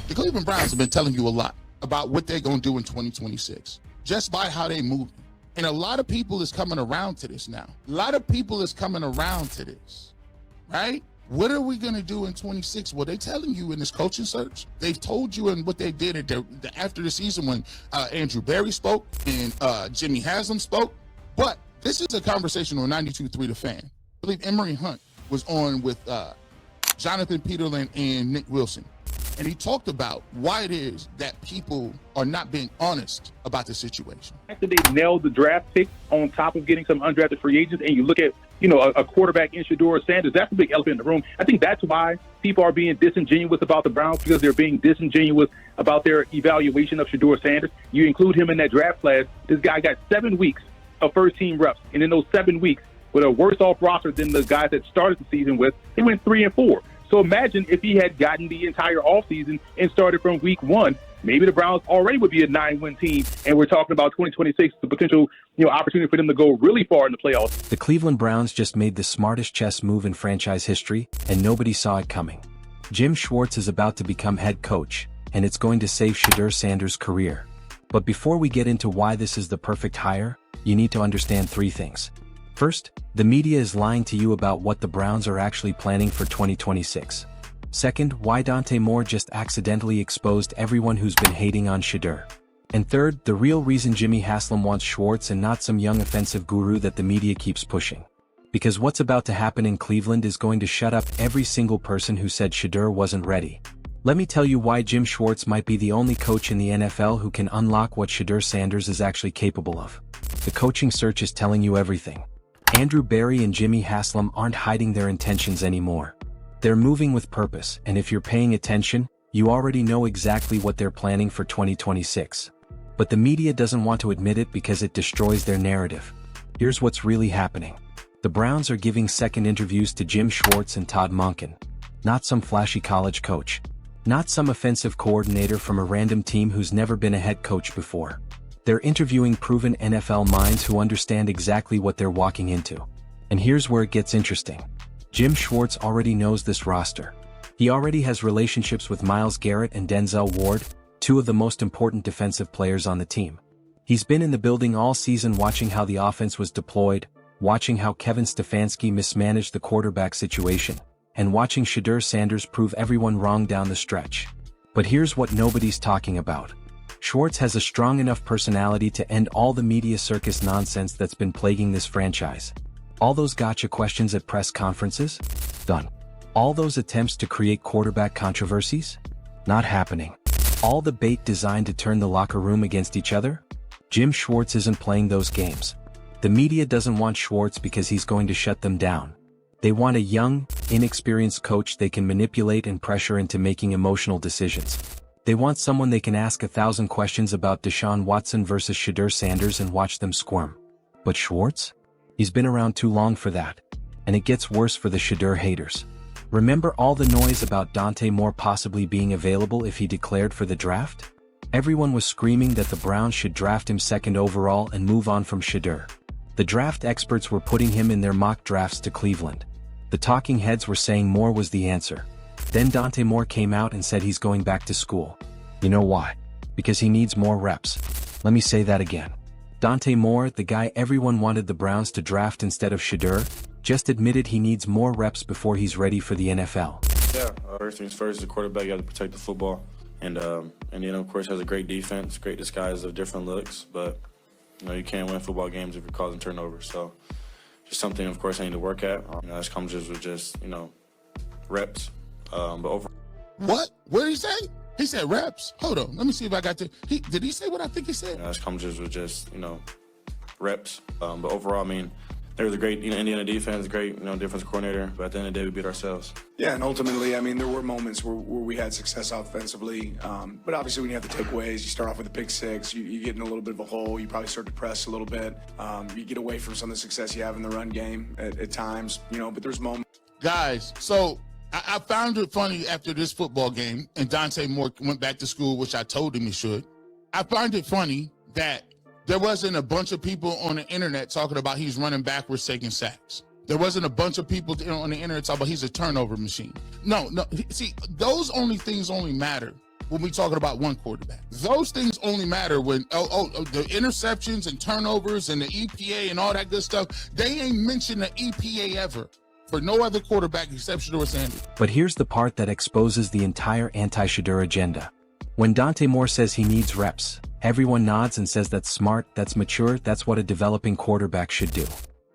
The Cleveland Browns have been telling you a lot about what they're going to do in 2026, just by how they move. And a lot of people is coming around to this now. A lot of people is coming around to this, right? What are we going to do in 26? Well, they're telling you in this coaching search. They've told you in what they did after the season when Andrew Berry spoke and Jimmy Haslam spoke. But this is a conversation on 92.3 The Fan. I believe Emory Hunt was on with Jonathan Peterlin and Nick Wilson. And he talked about why it is that people are not being honest about the situation. After they nailed the draft pick on top of getting some undrafted free agents, and you look at, a quarterback in Shedeur Sanders, that's a big elephant in the room. I think that's why people are being disingenuous about the Browns, because they're being disingenuous about their evaluation of Shedeur Sanders. You include him in that draft class, this guy got 7 weeks of first-team reps, and in those 7 weeks, with a worse-off roster than the guys that started the season with, he went 3-4. So imagine if he had gotten the entire offseason and started from week 1, maybe the Browns already would be a 9-win team, and we're talking about 2026, the potential opportunity for them to go really far in the playoffs. The Cleveland Browns just made the smartest chess move in franchise history, and nobody saw it coming. Jim Schwartz is about to become head coach, and it's going to save Shedeur Sanders' career. But before we get into why this is the perfect hire, you need to understand 3 things. First, the media is lying to you about what the Browns are actually planning for 2026. Second, why Dante Moore just accidentally exposed everyone who's been hating on Shedeur. And third, the real reason Jimmy Haslam wants Schwartz and not some young offensive guru that the media keeps pushing. Because what's about to happen in Cleveland is going to shut up every single person who said Shedeur wasn't ready. Let me tell you why Jim Schwartz might be the only coach in the NFL who can unlock what Shedeur Sanders is actually capable of. The coaching search is telling you everything. Andrew Berry and Jimmy Haslam aren't hiding their intentions anymore. They're moving with purpose, and if you're paying attention, you already know exactly what they're planning for 2026. But the media doesn't want to admit it because it destroys their narrative. Here's what's really happening. The Browns are giving second interviews to Jim Schwartz and Todd Monken. Not some flashy college coach. Not some offensive coordinator from a random team who's never been a head coach before. They're interviewing proven NFL minds who understand exactly what they're walking into. And here's where it gets interesting. Jim Schwartz already knows this roster. He already has relationships with Myles Garrett and Denzel Ward, 2 of the most important defensive players on the team. He's been in the building all season watching how the offense was deployed, watching how Kevin Stefanski mismanaged the quarterback situation, and watching Shedeur Sanders prove everyone wrong down the stretch. But here's what nobody's talking about. Schwartz has a strong enough personality to end all the media circus nonsense that's been plaguing this franchise. All those gotcha questions at press conferences? Done. All those attempts to create quarterback controversies? Not happening. All the bait designed to turn the locker room against each other? Jim Schwartz isn't playing those games. The media doesn't want Schwartz because he's going to shut them down. They want a young, inexperienced coach they can manipulate and pressure into making emotional decisions. They want someone they can ask 1,000 questions about Deshaun Watson versus Shedeur Sanders and watch them squirm. But Schwartz? He's been around too long for that. And it gets worse for the Shedeur haters. Remember all the noise about Dante Moore possibly being available if he declared for the draft? Everyone was screaming that the Browns should draft him 2nd overall and move on from Shedeur. The draft experts were putting him in their mock drafts to Cleveland. The talking heads were saying Moore was the answer. Then Dante Moore came out and said he's going back to school. You know why? Because he needs more reps. Let me say that again. Dante Moore, the guy everyone wanted the Browns to draft instead of Shedeur, just admitted he needs more reps before he's ready for the NFL. Yeah, first things first, as a quarterback, you have to protect the football. And of course, has a great defense, great disguise of different looks. But, you can't win football games if you're causing turnovers. So just something, of course, I need to work at. That comes just with reps. But overall. What? What did he say? He said reps. Hold on. Let me see if I got to. Did he say what I think he said? That comes just with reps. But overall, they were the great Indiana defense, great defense coordinator. But at the end of the day, we beat ourselves. Yeah, and ultimately, there were moments where we had success offensively. But obviously, when you have the takeaways, you start off with a pick 6, you get in a little bit of a hole, you probably start to press a little bit. You get away from some of the success you have in the run game at times, but there's moments. Guys, so I found it funny after this football game, and Dante Moore went back to school, which I told him he should. I find it funny that there wasn't a bunch of people on the internet talking about he's running backwards, taking sacks. There wasn't a bunch of people on the internet talking about he's a turnover machine. No. See, those things only matter when we talking about one quarterback. Those things only matter when the interceptions and turnovers and the EPA and all that good stuff. They ain't mentioned the EPA ever for no other quarterback except Shedeur Sanders. But here's the part that exposes the entire anti-Shedeur agenda. When Dante Moore says he needs reps, everyone nods and says that's smart, that's mature, that's what a developing quarterback should do.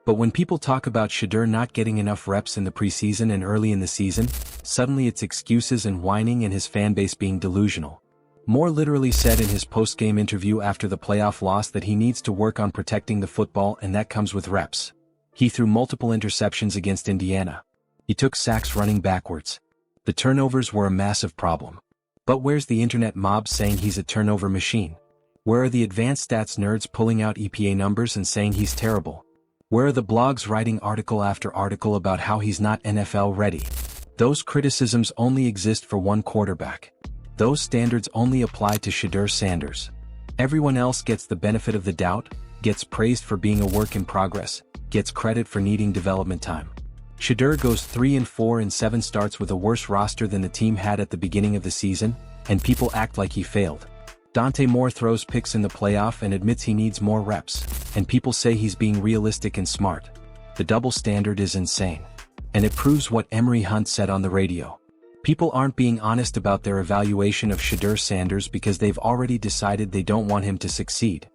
But when people talk about Shedeur not getting enough reps in the preseason and early in the season, suddenly it's excuses and whining and his fanbase being delusional. Moore literally said in his post-game interview after the playoff loss that he needs to work on protecting the football and that comes with reps. He threw multiple interceptions against Indiana. He took sacks running backwards. The turnovers were a massive problem. But where's the internet mob saying he's a turnover machine? Where are the advanced stats nerds pulling out EPA numbers and saying he's terrible? Where are the blogs writing article after article about how he's not NFL ready? Those criticisms only exist for one quarterback. Those standards only apply to Shedeur Sanders. Everyone else gets the benefit of the doubt, gets praised for being a work in progress, gets credit for needing development time. Shedeur goes 3-4 in 7 starts with a worse roster than the team had at the beginning of the season, and people act like he failed. Dante Moore throws picks in the playoff and admits he needs more reps, and people say he's being realistic and smart. The double standard is insane. And it proves what Emory Hunt said on the radio. People aren't being honest about their evaluation of Shedeur Sanders because they've already decided they don't want him to succeed.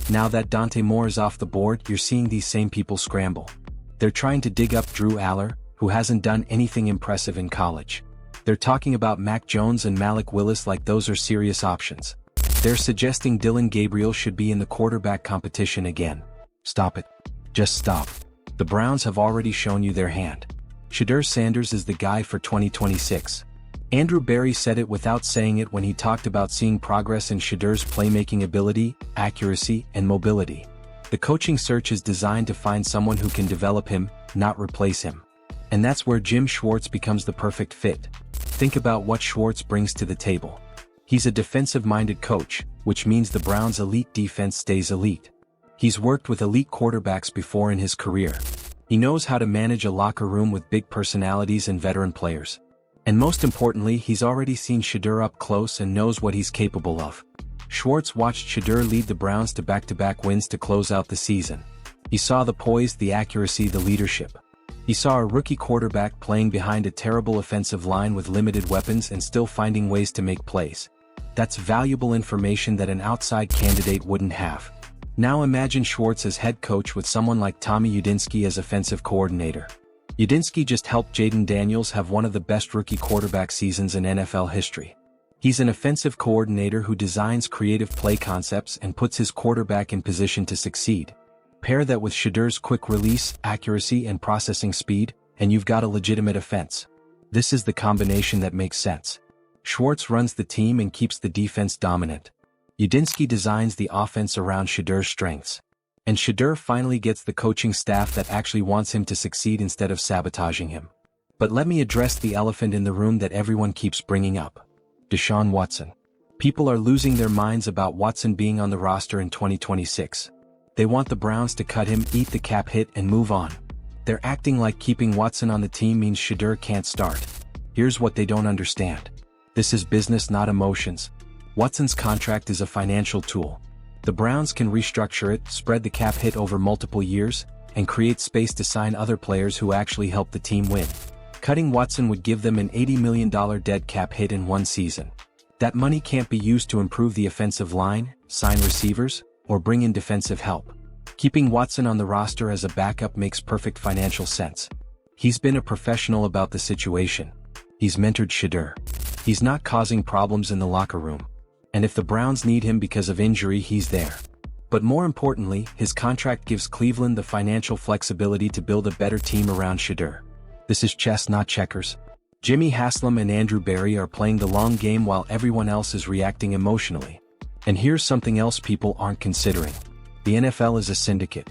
Now that Dante Moore is off the board, you're seeing these same people scramble. They're trying to dig up Drew Aller, who hasn't done anything impressive in college. They're talking about Mac Jones and Malik Willis like those are serious options. They're suggesting Dillon Gabriel should be in the quarterback competition again. Stop it. Just stop. The Browns have already shown you their hand. Shedeur Sanders is the guy for 2026. Andrew Berry said it without saying it when he talked about seeing progress in Shedeur's playmaking ability, accuracy, and mobility. The coaching search is designed to find someone who can develop him, not replace him. And that's where Jim Schwartz becomes the perfect fit. Think about what Schwartz brings to the table. He's a defensive-minded coach, which means the Browns' elite defense stays elite. He's worked with elite quarterbacks before in his career. He knows how to manage a locker room with big personalities and veteran players. And most importantly, he's already seen Shedeur up close and knows what he's capable of. Schwartz watched Shedeur lead the Browns to back-to-back wins to close out the season. He saw the poise, the accuracy, the leadership. He saw a rookie quarterback playing behind a terrible offensive line with limited weapons and still finding ways to make plays. That's valuable information that an outside candidate wouldn't have. Now imagine Schwartz as head coach with someone like Tommy Udinski as offensive coordinator. Udinski just helped Jaden Daniels have one of the best rookie quarterback seasons in NFL history. He's an offensive coordinator who designs creative play concepts and puts his quarterback in position to succeed. Pair that with Shedeur's quick release, accuracy, and processing speed, and you've got a legitimate offense. This is the combination that makes sense. Schwartz runs the team and keeps the defense dominant. Udinski designs the offense around Shedeur's strengths. And Shedeur finally gets the coaching staff that actually wants him to succeed instead of sabotaging him. But let me address the elephant in the room that everyone keeps bringing up. Deshaun Watson. People are losing their minds about Watson being on the roster in 2026. They want the Browns to cut him, eat the cap hit, and move on. They're acting like keeping Watson on the team means Shedeur can't start. Here's what they don't understand. This is business, not emotions. Watson's contract is a financial tool. The Browns can restructure it, spread the cap hit over multiple years, and create space to sign other players who actually help the team win. Cutting Watson would give them an $80 million dead cap hit in one season. That money can't be used to improve the offensive line, sign receivers, or bring in defensive help. Keeping Watson on the roster as a backup makes perfect financial sense. He's been a professional about the situation. He's mentored Shedeur. He's not causing problems in the locker room. And if the Browns need him because of injury, he's there. But more importantly, his contract gives Cleveland the financial flexibility to build a better team around Shedeur. This is chess, not checkers. Jimmy Haslam and Andrew Berry are playing the long game while everyone else is reacting emotionally. And here's something else people aren't considering. The NFL is a syndicate.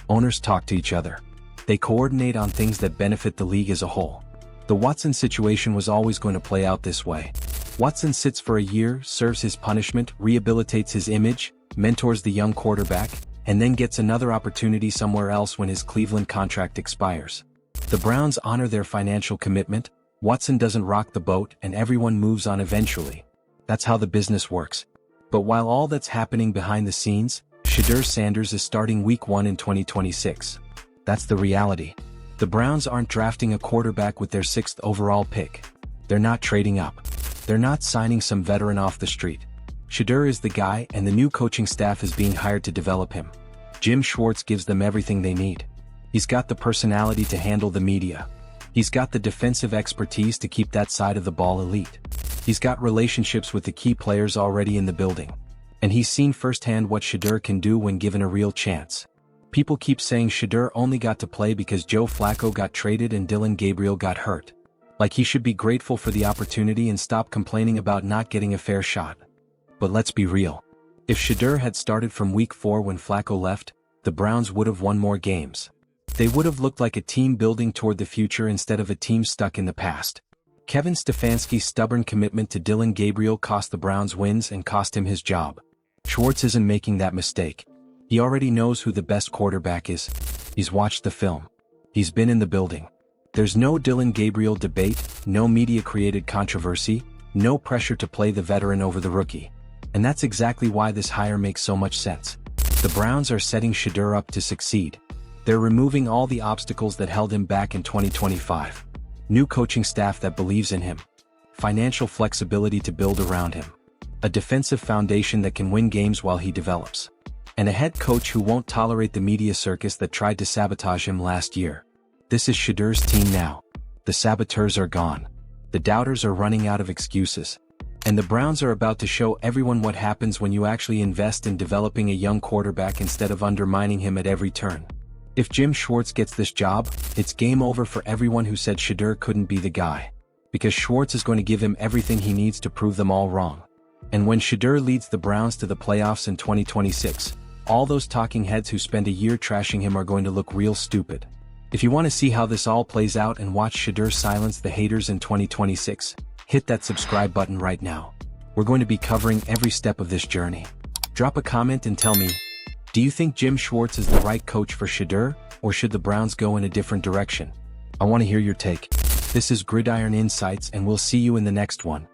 Owners talk to each other. They coordinate on things that benefit the league as a whole. The Watson situation was always going to play out this way. Watson sits for a year, serves his punishment, rehabilitates his image, mentors the young quarterback, and then gets another opportunity somewhere else when his Cleveland contract expires. The Browns honor their financial commitment, Watson doesn't rock the boat, and everyone moves on eventually. That's how the business works. But while all that's happening behind the scenes, Shedeur Sanders is starting week 1 in 2026. That's the reality. The Browns aren't drafting a quarterback with their 6th overall pick. They're not trading up. They're not signing some veteran off the street. Shedeur is the guy, and the new coaching staff is being hired to develop him. Jim Schwartz gives them everything they need. He's got the personality to handle the media. He's got the defensive expertise to keep that side of the ball elite. He's got relationships with the key players already in the building. And he's seen firsthand what Shedeur can do when given a real chance. People keep saying Shedeur only got to play because Joe Flacco got traded and Dillon Gabriel got hurt. Like he should be grateful for the opportunity and stop complaining about not getting a fair shot. But let's be real. If Shedeur had started from week 4 when Flacco left, the Browns would have won more games. They would have looked like a team building toward the future instead of a team stuck in the past. Kevin Stefanski's stubborn commitment to Dillon Gabriel cost the Browns wins and cost him his job. Schwartz isn't making that mistake. He already knows who the best quarterback is. He's watched the film. He's been in the building. There's no Dillon Gabriel debate, no media-created controversy, no pressure to play the veteran over the rookie. And that's exactly why this hire makes so much sense. The Browns are setting Shedeur up to succeed. They're removing all the obstacles that held him back in 2025. New coaching staff that believes in him. Financial flexibility to build around him. A defensive foundation that can win games while he develops. And a head coach who won't tolerate the media circus that tried to sabotage him last year. This is Shedeur's team now. The saboteurs are gone. The doubters are running out of excuses. And the Browns are about to show everyone what happens when you actually invest in developing a young quarterback instead of undermining him at every turn. If Jim Schwartz gets this job, it's game over for everyone who said Shedeur couldn't be the guy. Because Schwartz is going to give him everything he needs to prove them all wrong. And when Shedeur leads the Browns to the playoffs in 2026, all those talking heads who spend a year trashing him are going to look real stupid. If you want to see how this all plays out and watch Shedeur silence the haters in 2026, hit that subscribe button right now. We're going to be covering every step of this journey. Drop a comment and tell me, do you think Jim Schwartz is the right coach for Shedeur, or should the Browns go in a different direction? I want to hear your take. This is Gridiron Insights, and we'll see you in the next one.